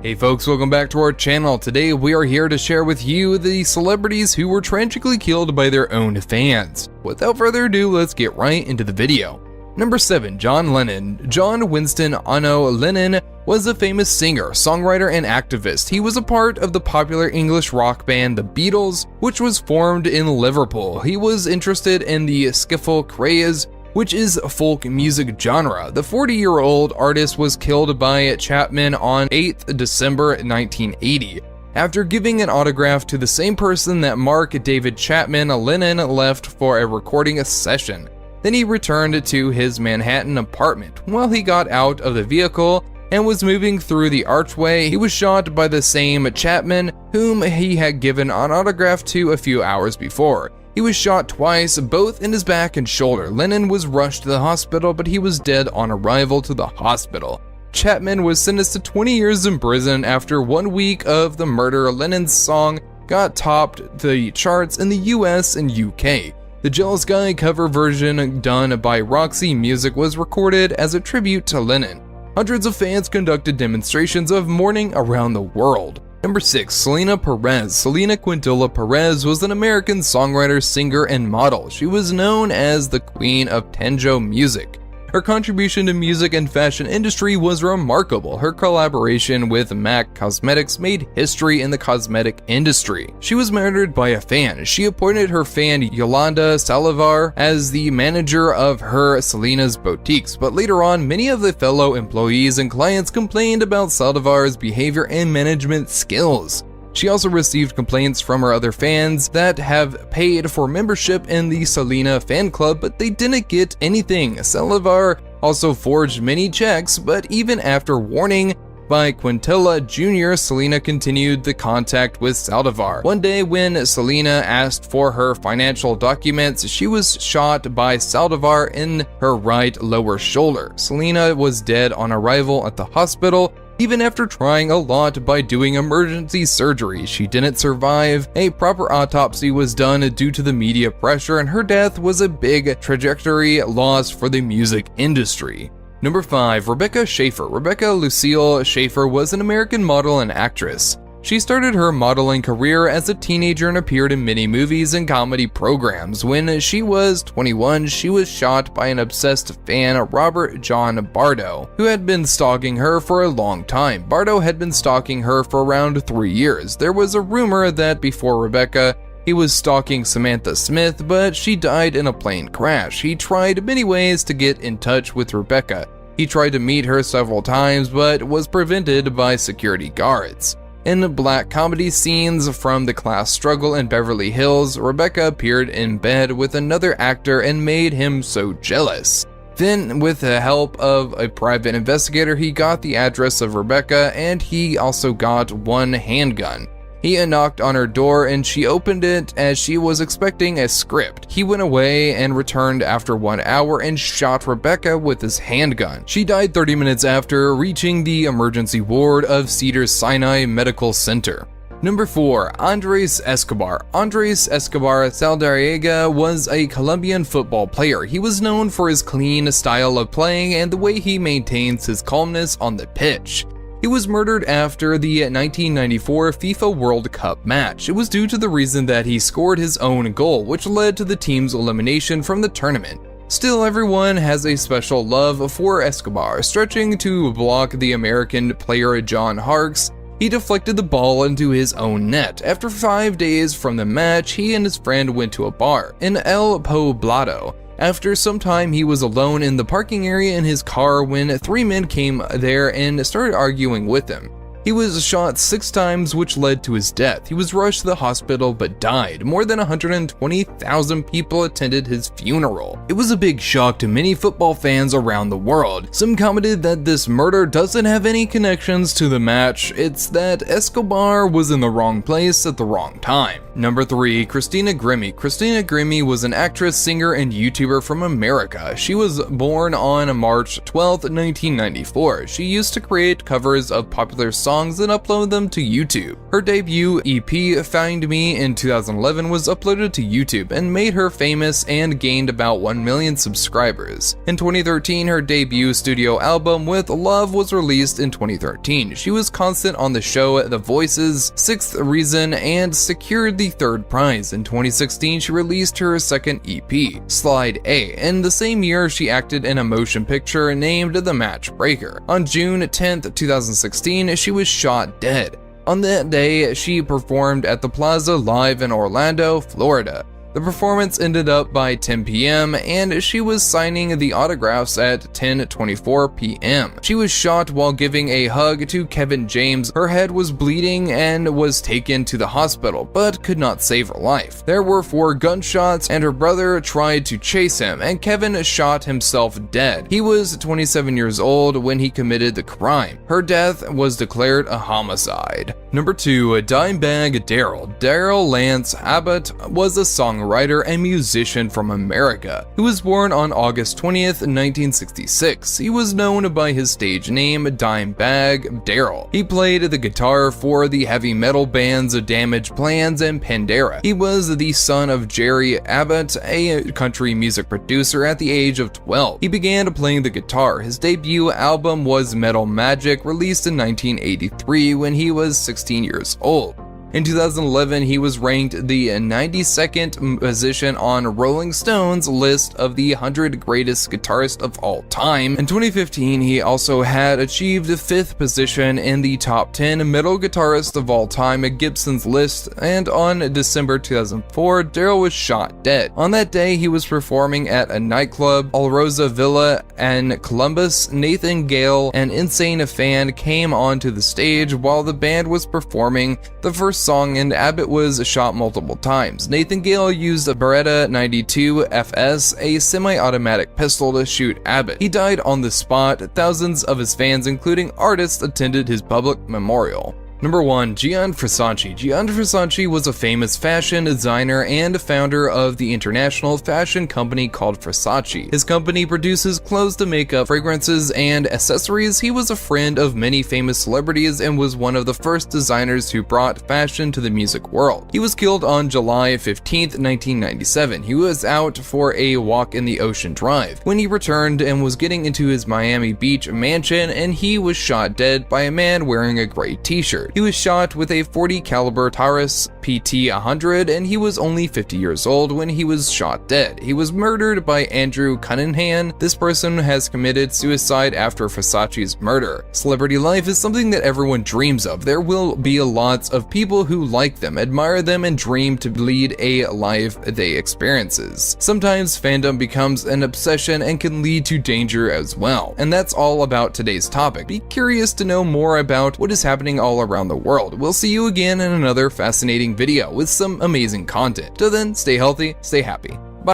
Hey folks, welcome back to our channel. Today we are here to share with you the celebrities who were tragically killed by their own fans. Without further ado, let's get right into the video. Number 7. John Lennon. John Winston Ono Lennon was a famous singer, songwriter, and activist. He was a part of the popular English rock band The Beatles, which was formed in Liverpool. He was interested in the skiffle craze, which is a folk music genre. The 40-year-old artist was killed by Chapman on 8th December 1980. After giving an autograph to the same person that Mark David Chapman, Lennon left for a recording session. Then he returned to his Manhattan apartment. While he got out of the vehicle and was moving through the archway, he was shot by the same Chapman whom he had given an autograph to a few hours before. He was shot twice, both in his back and shoulder. Lennon was rushed to the hospital, but he was dead on arrival to the hospital. Chapman was sentenced to 20 years in prison after 1 week of the murder. Lennon's song got topped the charts in the US and UK. The Jealous Guy cover version done by Roxy Music was recorded as a tribute to Lennon. Hundreds of fans conducted demonstrations of mourning around the world. Number 6. Selena Perez. Selena Quintola Perez was an American songwriter, singer, and model. She was known as the Queen of Tango music. Her contribution to music and fashion industry was remarkable. Her collaboration with MAC Cosmetics made history in the cosmetic industry. She was murdered by a fan. She appointed her fan Yolanda Salivar as the manager of her Selena's boutiques, but later on, many of the fellow employees and clients complained about Salivar's behavior and management skills. She also received complaints from her other fans that have paid for membership in the Selena fan club, but they didn't get anything. Salivar also forged many checks, but even after warning by Quintola Jr., Selena continued the contact with Salivar. One day when Selena asked for her financial documents, she was shot by Salivar in her right lower shoulder. Selena was dead on arrival at the hospital. Even after trying a lot by doing emergency surgery, she didn't survive. A proper autopsy was done due to the media pressure, and her death was a big trajectory loss for the music industry. Number 5. Rebecca Schaeffer. Rebecca Lucille Schaeffer was an American model and actress. She started her modeling career as a teenager and appeared in many movies and comedy programs. When she was 21, she was shot by an obsessed fan, Robert John Bardo, who had been stalking her for a long time. Bardo had been stalking her for around 3 years. There was a rumor that before Rebecca, he was stalking Samantha Smith, but she died in a plane crash. He tried many ways to get in touch with Rebecca. He tried to meet her several times, but was prevented by security guards. In black comedy scenes from The Class Struggle in Beverly Hills, Rebecca appeared in bed with another actor and made him so jealous. Then, with the help of a private investigator, he got the address of Rebecca, and he also got one handgun. He knocked on her door and she opened it as she was expecting a script. He went away and returned after 1 hour and shot Rebecca with his handgun. She died 30 minutes after reaching the emergency ward of Cedars-Sinai Medical Center. Number 4. Andres Escobar. Andres Escobar Saldarriaga was a Colombian football player. He was known for his clean style of playing and the way he maintains his calmness on the pitch. He was murdered after the 1994 FIFA World Cup match. It was due to the reason that he scored his own goal, which led to the team's elimination from the tournament. Still, everyone has a special love for Escobar. Stretching to block the American player John Harkes, he deflected the ball into his own net. After 5 days from the match, he and his friend went to a bar in El Poblado. After some time, he was alone in the parking area in his car when 3 men came there and started arguing with him. He was shot 6 times, which led to his death. He was rushed to the hospital but died. More than 120,000 people attended his funeral. It was a big shock to many football fans around the world. Some commented that this murder doesn't have any connections to the match. It's that Escobar was in the wrong place at the wrong time. Number 3. Christina Grimmie. Christina Grimmie was an actress, singer, and YouTuber from America. She was born on March 12, 1994. She used to create covers of popular songs and upload them to YouTube. Her debut EP, Find Me, in 2011 was uploaded to YouTube and made her famous and gained about 1 million subscribers. In 2013, her debut studio album With Love was released in 2013. She was constant on the show The Voice's Sixth Reason and secured the third prize. In 2016, she released her second EP, Slide A. In the same year, she acted in a motion picture named The Matchbreaker. On June 10, 2016, she was shot dead. On that day, she performed at the Plaza Live in Orlando, Florida. The performance ended up by 10 p.m. and she was signing the autographs at 10:24 p.m. She was shot while giving a hug to Kevin James. Her head was bleeding and was taken to the hospital, but could not save her life. There were 4 gunshots and her brother tried to chase him, and Kevin shot himself dead. He was 27 years old when he committed the crime. Her death was declared a homicide. Number 2. Dimebag Darrell. Darrell Lance Abbott was a songwriter and musician from America. He was born on August 20th, 1966. He was known by his stage name Dimebag Darrell. He played the guitar for the heavy metal bands Damage Plans and Pandera. He was the son of Jerry Abbott, a country music producer, at the age of 12. He began playing the guitar. His debut album was Metal Magic, released in 1983 when he was 16 years old. In 2011, he was ranked the 92nd position on Rolling Stone's list of the 100 greatest guitarists of all time. In 2015, he also had achieved 5th position in the top 10 metal guitarists of all time at Gibson's list, and on December 2004, Darrell was shot dead. On that day, he was performing at a nightclub, Alrosa Villa in Columbus. Nathan Gale, an Insane fan, came onto the stage while the band was performing the first song, and Abbott was shot multiple times. Nathan Gale used a Beretta 92 FS, a semi-automatic pistol, to shoot Abbott. He died on the spot. Thousands of his fans, including artists, attended his public memorial. Number 1. Gian Versace. Gian Versace was a famous fashion designer and founder of the international fashion company called Versace. His company produces clothes to makeup, fragrances, and accessories. He was a friend of many famous celebrities and was one of the first designers who brought fashion to the music world. He was killed on July 15, 1997. He was out for a walk in the Ocean Drive when he returned and was getting into his Miami Beach mansion, and he was shot dead by a man wearing a gray t-shirt. He was shot with a .40 caliber Taurus PT-100, and he was only 50 years old when he was shot dead. He was murdered by Andrew Cunningham. This person has committed suicide after Versace's murder. Celebrity life is something that everyone dreams of. There will be lots of people who like them, admire them, and dream to lead a life they experiences. Sometimes fandom becomes an obsession and can lead to danger as well. And that's all about today's topic. Be curious to know more about what is happening all around the world. We'll see you again in another fascinating video with some amazing content. Till then, stay healthy, stay happy.